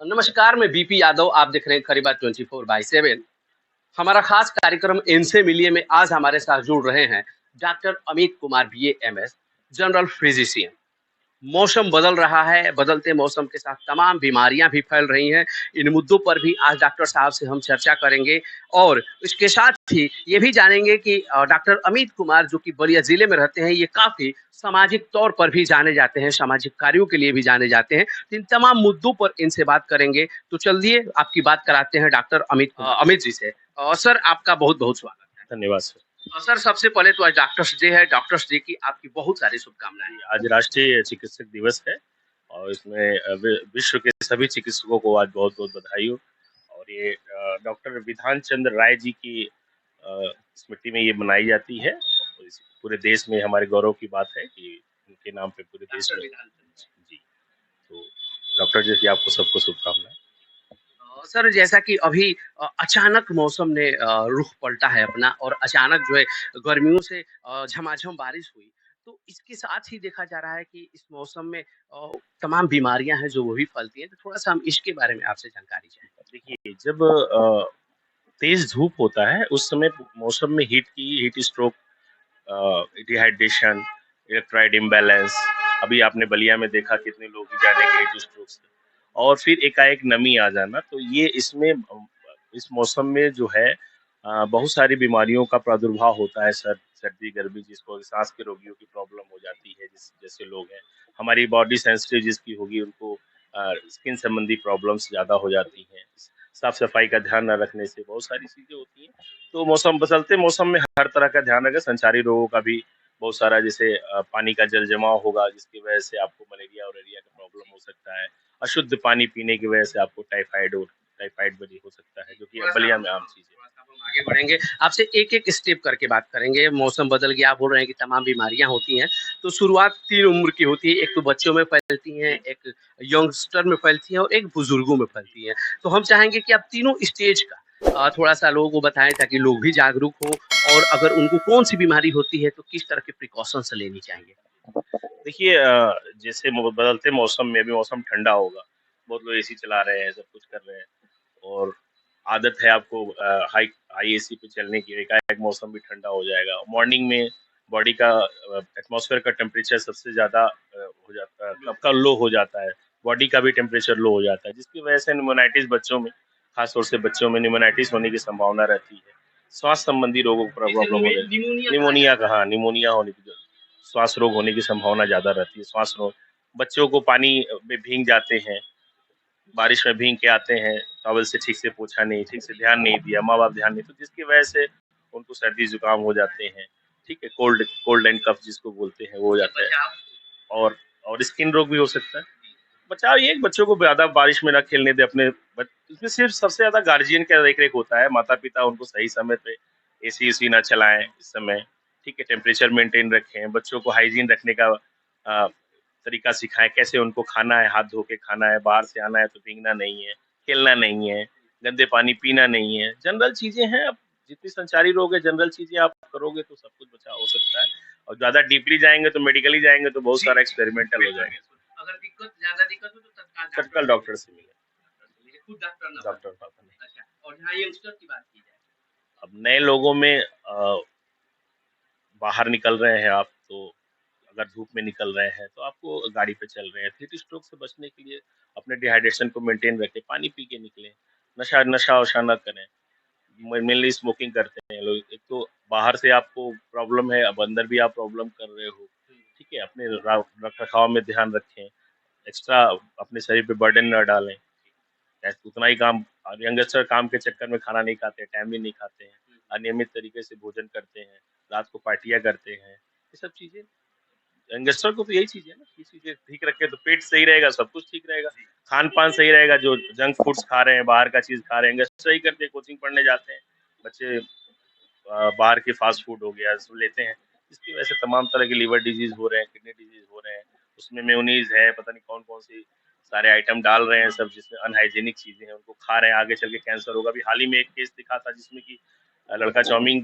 नमस्कार, मैं बीपी यादव, आप देख रहे हैं खरीबात 24/7। हमारा खास कार्यक्रम इनसे मिलिए में आज हमारे साथ जुड़ रहे हैं doctor Amit Kumar BA MS, general physician. मौसम बदल रहा है, बदलते मौसम के साथ तमाम बीमारियां भी फैल रही हैं। इन मुद्दों पर भी आज डॉक्टर साहब से हम चर्चा करेंगे और इसके साथ ही ये भी जानेंगे कि डॉक्टर अमित कुमार जो कि बलिया जिले में रहते हैं, ये काफ़ी सामाजिक तौर पर भी जाने जाते हैं, सामाजिक कार्यों के लिए भी जाने जाते हैं। तो इन तमाम मुद्दों पर इनसे बात करेंगे। तो चलिए आपकी बात कराते हैं डॉक्टर अमित जी से। सर आपका बहुत-बहुत स्वागत है। धन्यवाद सर। सर सबसे पहले तो आज डॉक्टर्स डे है, डॉक्टर्स डे की आपकी बहुत सारी शुभकामनाएँ। आज राष्ट्रीय चिकित्सक दिवस है और इसमें विश्व के सभी चिकित्सकों को आज बहुत-बहुत बधाई हो। और ये डॉक्टर विधान चंद्र राय जी की स्मृति में ये मनाई जाती है और इस पूरे देश में हमारे गौरव की बात है कि उनके नाम पे पूरे देश में जी, तो डॉक्टर जी की आपको सबको शुभकामनाएँ। सर जैसा कि अभी अचानक मौसम ने रुख पलटा है अपना और अचानक जो है गर्मियों से झमाझम बारिश हुई। तो इसके साथ ही देखा जा रहा है कि इस मौसम में तमाम बीमारियां हैं जो वो भी फैलती हैं। तो थोड़ा-सा हम इसके बारे में आपसे जानकारी चाहेंगे। देखिए जब तेज धूप होता है उस समय मौसम में heat stroke, dehydration, electrolyte imbalance, अभी आपने बलिया में देखा कितने लोग की जाने के हीट स्ट्रोक से, और फिर एकाएक नमी आ जाना, तो ये इसमें इस मौसम में जो है बहुत सारी बीमारियों का प्रादुर्भाव होता है। सर्दी गर्मी, जिसको सांस के रोगियों की प्रॉब्लम हो जाती है, जिस जैसे लोग हैं, हमारी बॉडी सेंसिटिव जिसकी होगी उनको स्किन संबंधी प्रॉब्लम्स ज़्यादा हो जाती हैं। साफ सफाई का ध्यान न रखने से बहुत सारी चीज़ें होती हैं। तो मौसम बदलते मौसम में हर तरह का ध्यान रखें। संचारी रोगों का भी बहुत सारा, जैसे पानी का जल जमाव होगा जिसकी वजह से आपको मलेरिया और का प्रॉब्लम हो सकता है। अशुद्ध पानी पीने की वजह से आपको टाइफाइड भी हो सकता है, जो कि बलिया में आम चीज़ है। थोड़ा-सा अब हम आगे बढ़ेंगे। आपसे एक-एक स्टेप करके बात करेंगे। मौसम बदल गया, आप बोल रहे हैं कि तमाम बीमारियाँ होती हैं। तो शुरुआत 3 उम्र की होती है। एक तो बच्चों में फैलती हैं, एक यंगस्टर में फैलती हैं और एक बुजुर्गों में फैलती हैं। तो हम चाहेंगे कि आप तीनों स्टेज का थोड़ा-सा लोगों को बताएँ ताकि लोग भी जागरूक हों और अगर उनको कौन-सी बीमारी होती है तो किस तरह के प्रिकॉशंस लेनी चाहिए? देखिए जैसे बदलते मौसम में, अभी मौसम ठंडा होगा, बहुत लोग एसी चला रहे हैं, सब कुछ कर रहे हैं और आदत है आपको हाई हाई एसी पे चलने की, एकाएक मौसम भी ठंडा हो जाएगा। मॉर्निंग में बॉडी का एटमॉस्फेयर का टेम्परेचर सबसे ज़्यादा हो जाता है, सबका लो हो जाता है, बॉडी का भी टेम्परेचर लो हो जाता है, जिसकी वजह से निमोनाइटिस बच्चों में, खास तौर से बच्चों में निमोनाइटिस होने की संभावना रहती है। श्वास संबंधी रोगों को प्रॉब्लम हो गई, निमोनिया होने की, श्वास रोग होने की संभावना ज़्यादा रहती है। श्वास रोग, बच्चों को पानी में भीग जाते हैं, बारिश में भीग के आते हैं, टॉवल से ठीक से पोंछा नहीं, ठीक से ध्यान नहीं दिया, माँ-बाप ध्यान नहीं, तो जिसकी वजह से उनको सर्दी-जुकाम हो जाते हैं, ठीक है? कोल्ड कोल्ड एंड कफ जिसको बोलते हैं, वो हो जाता है। और स्किन रोग भी हो सकता है। बचाव ये है कि बच्चों को ज़्यादा बारिश में ना खेलने दें, अपने बच इसमें सिर्फ सबसे ज़्यादा गार्जियन का देख-रेख होता है, माता-पिता उनको सही समय पे एसी-वेसी ना चलाएँ इस समय, ठीक है? टेम्परेचर मेंटेन रखें, बच्चों को हाइजीन रखने का अ, तरीका सिखाएँ, कैसे उनको खाना है, हाथ धो के खाना है, बाहर से आना है तो भीगना नहीं है, खेलना नहीं है, गंदे पानी पीना नहीं है। जनरल चीज़ें हैं, अब जितनी संचारी रोग है, जनरल चीज़ें आप करोगे तो सब कुछ बचाव हो सकता है, और ज़्यादा डीपली जाएँगे तो मेडिकली जाएँगे तो बहुत सारा एक्सपेरिमेंटल हो जाएगा। अगर ज़्यादा दिक्कत हो तो तत्काल डॉक्टर से मिलें। खुद डॉक्टर ना डॉक्टर का नहीं। अच्छा, और जहाँ यंगस्टर की बात की जाए। अब नए लोगों में बाहर निकल रहे हैं आप, तो अगर धूप में निकल रहे हैं तो आपको गाड़ी पे चल रहे हैं, हीट स्ट्रोक से बचने के लिए अपने डिहाइड्रेशन को मेंटेन रखें, पानी पी के निकलें, नशा-वशा ना करें। मेनली स्मोकिंग करते हैं लोग। एक तो बाहर से आपको प्रॉब्लम है, अब अंदर भी आप प्रॉब्लम कर रहे हो, ठीक है? अपने रख-रखाव में ध्यान रखें, एक्स्ट्रा अपने शरीर पे बर्डन ना डालें। उतना ही काम, और यंगस्टर काम के चक्कर में खाना नहीं खाते, टाइमली नहीं खाते हैं, अनियमित तरीके से भोजन करते हैं, रात को पार्टियाँ करते हैं। ये सब चीज़ें, यंगस्टर को तो यही चीज़ है ना, ये चीज़ें ठीक रखें तो पेट सही रहेगा, सब कुछ ठीक रहेगा। खान-पान सही रहेगा, जो जंक फूड्स खा रहे हैं, बाहर का चीज़ खा रहे हैं, यंगस्टर ही करते हैं, कोचिंग पढ़ने जाते हैं, बच्चे बाहर के फास्ट फूड हो गया, सब लेते हैं, जिसकी वजह से तमाम तरह के लिवर डिजीज़ हो रहे हैं, किडनी डिजीज़ हो रहे हैं। उसमें मेयोनीज़ है, पता नहीं कौन-कौन सी सारे आइटम डाल रहे हैं सब, जिसमें अनहाइजीनिक चीज़ें हैं, उनको खा रहे हैं, आगे चल के कैंसर होगा। अभी हाल ही में एक केस दिखा था जिसमें कि लड़का चाउमीन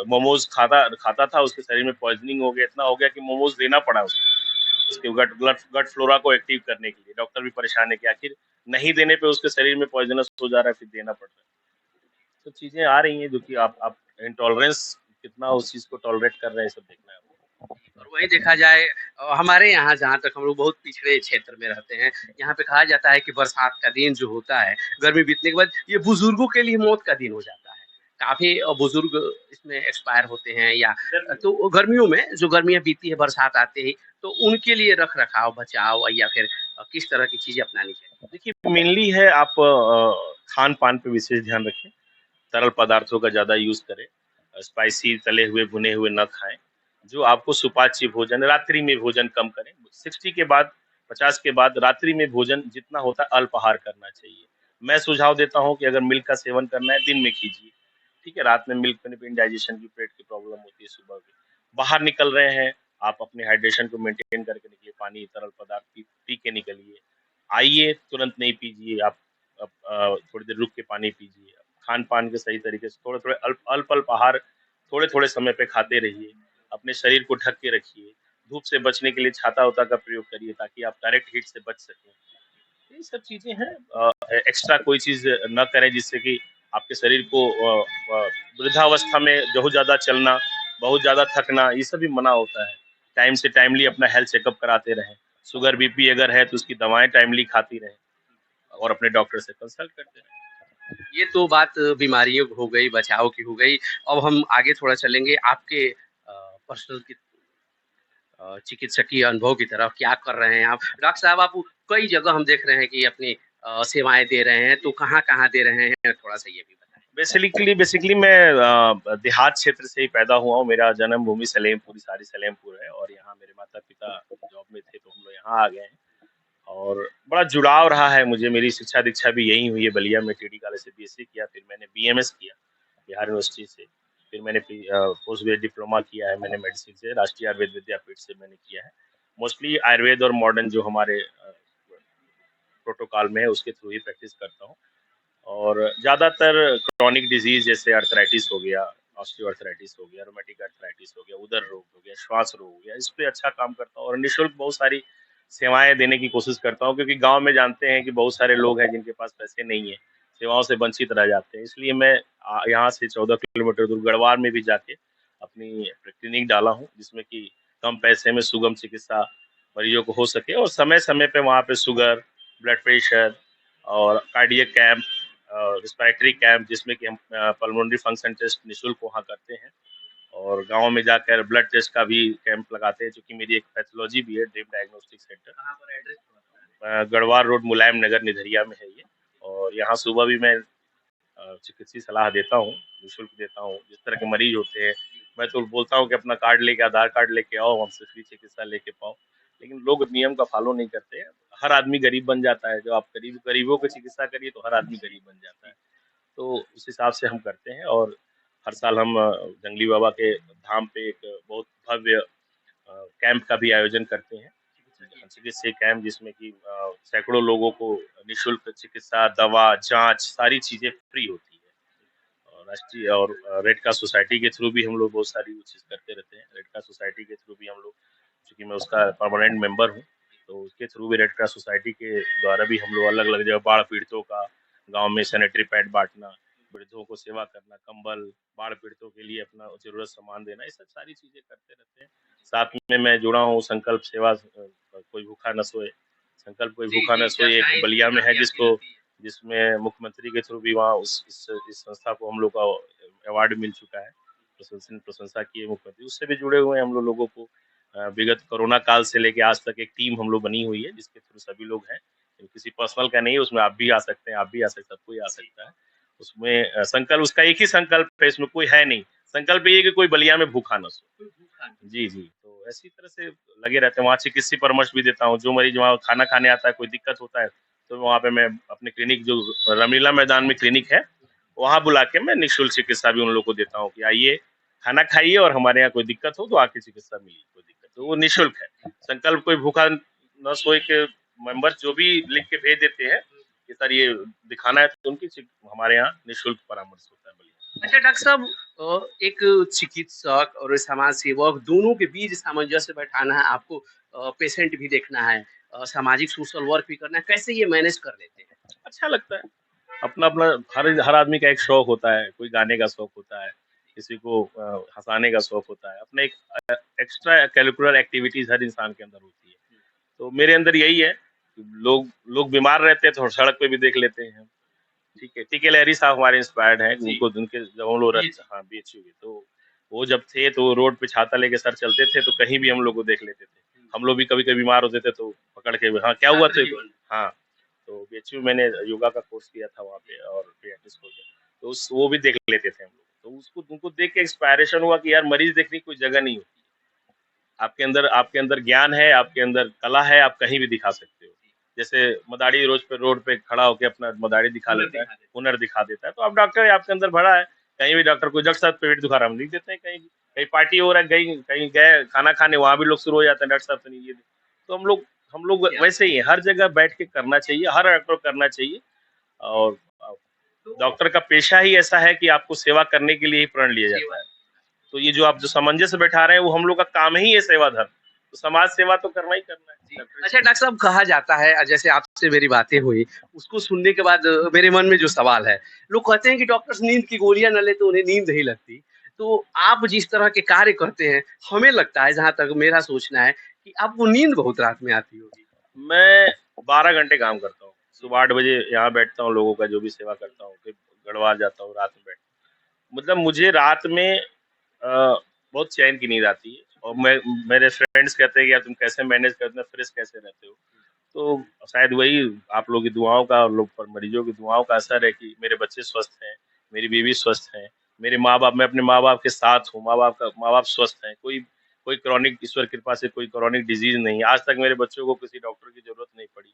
मोमोज़ खाता खाता था, उसके शरीर में पॉइज़निंग हो गया, इतना हो गया कि मोमोज़ देना पड़ा उसको। उसके गट फ्लोरा को एक्टिव करने के लिए। डॉक्टर भी परेशान है कि आखिर नहीं देने पे उसके शरीर में पॉइजनस हो जा रहा है, फिर देना पड़ रहा है। तो चीजें आ रही हैं जो कि आप इंटॉलरेंस कितना उस चीज को टॉलरेट कर रहे हैं, सब देखना है आपको। और वही देखा जाए हमारे यहाँ जहाँ तक हम लोग बहुत पिछड़े क्षेत्र में रहते हैं, यहाँ पे कहा जाता है कि बरसात का दिन जो होता है, गर्मी बीतने के बाद ये बुजुर्गों के लिए मौत का दिन हो जाता है। काफ़ी बुजुर्ग इसमें एक्सपायर होते हैं या तो गर्मियों में जो गर्मियाँ बीती है बरसात आते ही, तो उनके लिए रख-रखाव, बचाव या फिर किस तरह की चीज़ें अपनानी चाहिए? देखिए, मेनली है आप खान-पान पे विशेष ध्यान रखें, तरल पदार्थों का ज़्यादा यूज़ करें, स्पाइसी तले हुए, भुने हुए ना खाएँ। जो आपको सुपाच्य भोजन रात्रि में भोजन कम करें। 60 के बाद 50 के बाद रात्रि में भोजन जितना होता है अल्पाहार करना चाहिए। मैं सुझाव देता हूँ कि अगर मिल्क का सेवन करना है दिन में कीजिए, ठीक है? रात में मिल्क पीने पे इंडाइजेशन की, पेट की प्रॉब्लम होती है सुबह में। बाहर निकल रहे हैं, आप अपने हाइड्रेशन को मेंटेन करके निकलिए, पानी, तरल पदार्थ पी के निकलिए। आइए, तुरंत नहीं पीजिए आप, थोड़ी देर रुक के पानी पीजिए। खान-पान के सही तरीके से थोड़े-थोड़े अल्प-अल्प आहार थोड़े-थोड़े समय पे खाते रहिए। अपने शरीर को ढक के रखिए। धूप से बचने के लिए छाता-वता का प्रयोग करिए ताकि आप डायरेक्ट हीट से बच सकें। ये सब चीज़ें हैं। एक्स्ट्रा कोई चीज़ ना करें जिससे कि आपके शरीर को वृद्धावस्था में बहुत ज़्यादा चलना, बहुत ज़्यादा थकना, ये सब भी मना होता है। टाइम से टाइमली अपना हेल्थ चेकअप कराते रहें। शुगर, बीपी अगर है तो उसकी दवाएँ टाइमली खाती रहें और अपने डॉक्टर से कंसल्ट करते रहें। ये तो बात बीमारियों की हो गई, बचाव की हो गई। अब हम आगे थोड़ा चलेंगे आपके पर्सनल की चिकित्सकीय अनुभव की तरफ। क्या कर रहे हैं आप? डॉक्टर साहब आप कई जगह हम देख रहे हैं कि अपनी सेवाएँ दे रहे हैं, तो कहाँ-कहाँ दे रहे हैं? थोड़ा-सा ये भी बताएँ। बेसिकली मैं देहात क्षेत्र से ही पैदा हुआ हूँ। मेरा जन्मभूमि सलेमपुर, सारी सलेमपुर है और यहाँ मेरे माता-पिता जॉब में थे तो हम लोग यहाँ आ गए हैं। और बड़ा जुड़ाव रहा है मुझे, मेरी शिक्षा-दीक्षा भी यहीं हुई है बलिया में, टीडी कॉलेज से बीएससी किया, फिर मैंने बीएमएस किया बिहार यूनिवर्सिटी से। फिर मैंने पोस्ट ग्रेजुएट डिप्लोमा किया है मैंने मेडिसिन से, राष्ट्रीय आयुर्वेद विद्यापीठ से मैंने किया है। मोस्टली आयुर्वेद और मॉडर्न जो हमारे प्रोटोकॉल में है उसके थ्रू ही प्रैक्टिस करता हूँ। और ज़्यादातर क्रॉनिक डिजीज़ जैसे अर्थराइटिस हो गया, ऑस्टियोआर्थराइटिस हो गया, रोमेटिक अर्थराइटिस हो गया, उदर रोग हो गया, श्वास रोग हो गया, इस पे अच्छा काम करता हूँ और निःशुल्क बहुत सारी सेवाएँ देने की कोशिश करता हूँ क्योंकि गाँव में जानते हैं कि बहुत सारे लोग हैं जिनके पास पैसे नहीं है, सेवाओं से वंचित रह जाते हैं। इसलिए मैं यहाँ से 14 किलोमीटर दूर गढ़वाल में भी जाके अपनी क्लिनिक डाला हूँ, जिसमें कि कम पैसे में सुगम चिकित्सा मरीजों को हो सके और समय-समय पे वहाँ पे शुगर, ब्लड प्रेशर और कार्डियक कैंप, रिस्पिरेटरी कैंप जिसमें कि हम पल्मोनरी फंक्शन टेस्ट निःशुल्क वहाँ करते हैं और गाँव में जाकर ब्लड टेस्ट का भी कैंप लगाते हैं, चूँकि मेरी एक पैथोलॉजी भी है, ड्रीम डायग्नोस्टिक सेंटर। कहाँ पर एड्रेस गढ़वाल रोड मुलायम नगर निधरिया में है ये और यहाँ सुबह भी मैं चिकित्सीय सलाह देता हूँ, निःशुल्क देता हूँ। जिस तरह के मरीज होते हैं, मैं तो बोलता हूँ कि अपना कार्ड लेके, आधार कार्ड लेके आओ, हमसे फ्री चिकित्सा लेके पाओ। लेकिन लोग नियम का फॉलो नहीं करते हैं। हर आदमी गरीब बन जाता है, जब आप गरीबों की चिकित्सा करिए तो हर आदमी गरीब बन जाता है। तो उस हिसाब से हम करते हैं और हर साल हम जंगली बाबा के धाम पे एक बहुत भव्य कैंप का भी आयोजन करते हैं। चिकित्सीय कैंप जिसमें कि सैकड़ों लोगों को निःशुल्क चिकित्सा, दवा, जाँच सारी चीज़ें फ्री होती है। और राष्ट्रीय और रेड क्रॉस सोसाइटी के थ्रू भी हम लोग बहुत सारी वो चीज़ करते रहते हैं। रेड क्रॉस सोसाइटी के थ्रू भी हम लोग, चूँकि मैं उसका परमानेंट मेंबर हूँ, तो उसके थ्रू भी रेड क्रॉस सोसाइटी के द्वारा भी हम लोग अलग-अलग जगह बाढ़ पीड़ितों का गाँव में सैनिटरी पैड बाँटना, वृद्धों को सेवा करना, कंबल, बाढ़ पीड़ितों के लिए अपना ज़रूरत सामान देना, ये सब सारी चीज़ें करते रहते हैं। साथ में मैं जुड़ा हूँ संकल्प सेवा, कोई भूखा न सोए, संकल्प कोई जी, भूखा न जी, सोए एक चर्चाएँ बलिया में है काफ़ी आती रहती हैं। जिसमें मुख्यमंत्री के थ्रू भी वहाँ इस संस्था को हम लोग का अवार्ड मिल चुका है। प्रशंसा की है मुख्यमंत्री, उससे भी जुड़े हुए हैं हम लोगों को। विगत कोरोना काल से लेके आज तक एक टीम हम लोग बनी हुई है जिसके थ्रू सभी लोग हैं। किसी पर्सनल का नहीं है, उसमें आप भी आ सकते हैं, आप भी आ सकते हैं, सब कोई आ सकता है। उसमें संकल्प उसका एक ही संकल्प है, इसमें कोई है नहीं। संकल्प ये है कि कोई बलिया में भूखा न सोए। जी, जी। तो ऐसी तरह से लगे रहते हैं, वहाँ चिकित्सीय परामर्श भी देता हूँ। जो मरीज़ वहाँ खाना खाने आता है, कोई दिक्कत होता है, तो वहाँ पे मैं अपनी क्लिनिक जो रामलीला मैदान में क्लिनिक है, वहाँ बुला के मैं निःशुल्क चिकित्सा भी उन लोगों को देता हूँ कि आइए, खाना खाइए और हमारे यहाँ कोई दिक्कत हो तो आके चिकित्सा मिली, कोई दिक्कत तो वो निःशुल्क है। संकल्प कोई भूखा न सोए के मेंबर जो भी लिख के भेज देते हैं कि सर ये दिखाना है तो उनकी हमारे यहाँ निःशुल्क परामर्श होता है। अच्छा डॉक्टर साहब एक चिकित्सक और समाज सेवक दोनों के बीच सामंजस्य बैठाना है आपको पेशेंट भी देखना है, सामाजिक सोशल वर्क भी करना है, कैसे ये मैनेज कर लेते हैं? अच्छा लगता है। अपना-अपना हर हर आदमी का एक शौक होता है, कोई गाने का शौक होता है, किसी को हँसाने का शौक होता है। अपना एक एक्स्ट्रा करिकुलर एक्टिविटीज़ हर इंसान के अंदर होती है। तो मेरे अंदर यही है, कि लोग लोग बीमार रहते हैं तो सड़क पे भी देख लेते हैं। ठीक है, टीके लहरी साहब हमारे इंस्पायर्ड हैं, उनको उनके जब हम लोग हाँ, बीएचयू के, तो वो जब थे तो रोड पे छाता लेके सर चलते थे, तो कहीं भी हम लोग को देख लेते थे। हम लोग भी कभी-कभी बीमार होते थे तो पकड़ के हाँ, क्या हुआ तो हाँ, तो बीएचयू मैंने योगा का कोर्स किया था वहाँ पे और पिलाटेस कोर्स, तो वो भी देख लेते थे हम लोग। तो उसको उनको देख के इंस्पायरेशन हुआ कि यार मरीज़ देखने की कोई जगह नहीं होती। आपके अंदर ज्ञान है, आपके अंदर कला है, आप कहीं भी दिखा सकते हो। जैसे मदारी रोड पे खड़ा होके अपना मदारी दिखा लेता है, हुनर दिखा देता है, तो आप डॉक्टर है, आपके अंदर भरा है। कहीं भी डॉक्टर को डॉक्टर साहब पेट दुखा रहा है, हम लिख देते हैं कहीं भी। कहीं पार्टी हो रहा है, कहीं कहीं गए खाना खाने, वहाँ भी लोग शुरू हो जाते हैं, डॉक्टर साहब से नहीं ये तो हम लोग वैसे ही हैं, हर जगह बैठ के करना चाहिए, हर डॉक्टर को करना चाहिए और डॉक्टर का पेशा ही ऐसा है कि आपको सेवा करने के लिए ही प्रण लिया जाता है। तो ये जो आप जो सामंजस्य बैठा रहे हैं, वो हम लोग का काम ही है सेवा धर्म। तो समाज सेवा तो करना ही करना है। अच्छा डॉक्टर साहब, कहा जाता है, जैसे आपसे मेरी बातें हुई, उसको सुनने के बाद मेरे मन में जो सवाल है, लोग कहते हैं कि डॉक्टर्स नींद की गोलियाँ न लें तो उन्हें नींद नहीं लगती। तो आप जिस तरह के कार्य करते हैं, हमें लगता है, जहाँ तक मेरा सोचना है, कि आपको नींद बहुत रात में आती होगी। मैं 12 घंटे काम करता हूँ। सुबह 8 बजे यहाँ बैठता हूँ, लोगों का जो भी सेवा करता हूँ, फिर गढ़वाल जाता हूँ, रात में मतलब मुझे रात में बहुत चैन की नींद आती है और मेरे फ्रेंड्स कहते हैं कि यार तुम कैसे मैनेज करते हो, फ्रेश कैसे रहते हो। तो शायद वही आप लोगों की दुआओं का और लोग पर मरीजों की दुआओं का असर है कि मेरे बच्चे स्वस्थ हैं, मेरी बीवी स्वस्थ हैं, मेरे माँ-बाप मैं अपने माँ-बाप के साथ हूँ, माँ-बाप स्वस्थ हैं, कोई कोई क्रॉनिक ईश्वर कृपा से कोई क्रॉनिक डिजीज़ नहीं है। आज तक मेरे बच्चों को किसी डॉक्टर की ज़रूरत नहीं पड़ी।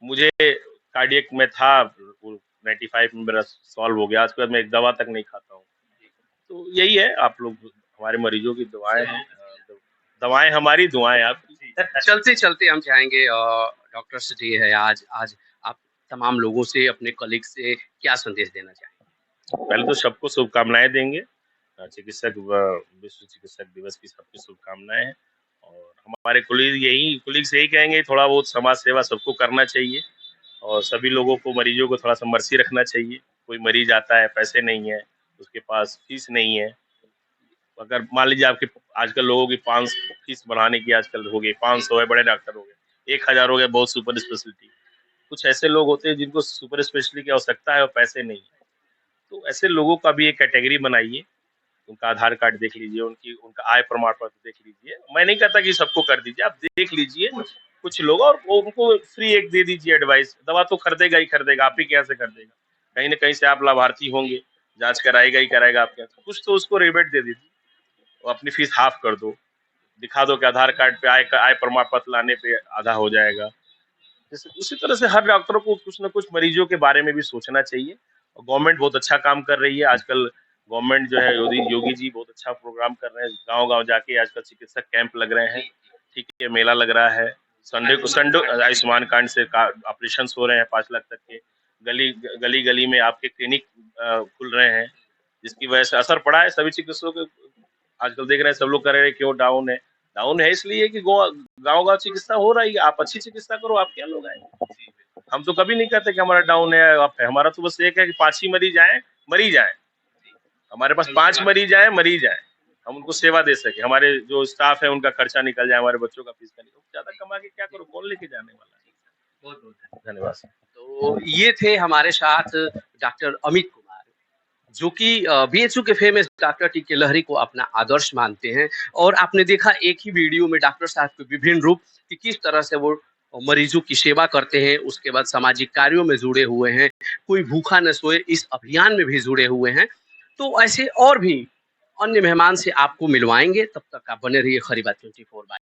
मुझे कार्डियक में था, वो 95 में मेरा सॉल्व हो गया, आज के बाद मैं एक दवा तक नहीं खाता हूँ। तो यही है, आप लोग हमारे मरीजों की दुआएँ हैं, दवाएँ हमारी, दुआएँ आपकी। चलते-चलते हम चाहेंगे, डॉक्टर्स डे है आज, आज आप तमाम लोगों से, अपने कलीग से क्या संदेश देना चाहेंगे? पहले तो सबको शुभकामनाएँ देंगे। विश्व चिकित्सक दिवस की सबकी शुभकामनाएँ हैं और हमारे कोलीग्स यही कहेंगे, थोड़ा बहुत समाज सेवा सबको करना चाहिए और सभी लोगों को, मरीजों को थोड़ा-सा मर्सी रखना चाहिए। कोई मरीज आता है, पैसे नहीं है, उसके पास फीस नहीं है, अगर मान लीजिए आपके आजकल लोगों की 5 फीस बढ़ाने की आजकल हो गई, 500 है, बड़े डॉक्टर हो गए, 1000 हो गया बहुत सुपर स्पेशलिटी। कुछ ऐसे लोग होते हैं जिनको सुपर स्पेशलिटी की आवश्यकता है और पैसे नहीं है। तो ऐसे लोगों का भी एक कैटेगरी बनाइए, उनका आधार कार्ड देख लीजिए, उनका आय प्रमाण पत्र देख लीजिए। मैं नहीं कहता कि सबको कर दीजिए, आप देख लीजिए कुछ लोग और वो उनको फ्री एक दे दीजिए एडवाइस। दवा तो खरीदेगा ही खरीदेगा, आप ही के यहाँ से खरीदेगा। कहीं न कहीं से आप लाभार्थी होंगे, जाँच कराएगा ही कराएगा आपके यहाँ से। कुछ तो उसको रिबेट दे दीजिए और अपनी फीस हाफ कर दो। दिखा दो कि आधार कार्ड पे आय प्रमाण पत्र लाने पे आधा हो जाएगा। जैसे उसी तरह से हर डॉक्टर को कुछ न कुछ मरीजों के बारे में भी सोचना चाहिए और गवर्नमेंट बहुत अच्छा काम कर रही है। आजकल गवर्नमेंट जो है योगी जी बहुत अच्छा प्रोग्राम कर रहे हैं। गाँव-गाँव जाके आजकल चिकित्सक कैंप लग रहे हैं, ठीक है, मेला लग रहा है। संडे आयुष्मान कार्ड से ऑपरेशंस हो रहे हैं 5 लाख तक के। गली-गली में आपके क्लिनिक खुल रहे हैं, जिसकी वजह से असर पड़ा है सभी चिकित्सकों के। आजकल देख रहे हैं सब लोग कह रहे हैं क्यों डाउन है। डाउन है इसलिए कि गाँव-गाँव चिकित्सा हो रही है, आप अच्छी चिकित्सा करो, आप क्या लोग आएँगे। हम तो कभी नहीं कहते कि हमारा डाउन है, अप है। हमारा तो बस एक है कि 5 ही मरीज आएँ, मरी जाएँ। हमारे पास 5 मरीज आएँ, मरी जाएँ। हम उनको सेवा दे सकें, हमारे जो स्टाफ है उनका खर्चा निकल जाए, हमारे बच्चों का फीस का निकल, ज़्यादा कमा के क्या करो, कौन लेके जाने वाला है। बहुत-बहुत धन्यवाद। तो ये थे हमारे साथ डॉक्टर अमित कुमार, जो कि बीएचयू के फेमस डॉक्टर टीके लहरी को अपना आदर्श मानते हैं। और आपने देखा एक ही वीडियो में डॉक्टर साहब के विभिन्न रूप, कि किस तरह से वो मरीजों की सेवा करते हैं, उसके बाद सामाजिक कार्यों में जुड़े हुए हैं, कोई भूखा न सोए इस अभियान में भी जुड़े हुए हैं। तो ऐसे और भी अन्य मेहमान से आपको मिलवाएंगे, तब तक आप बने रहिए खरी बात 24 बाय।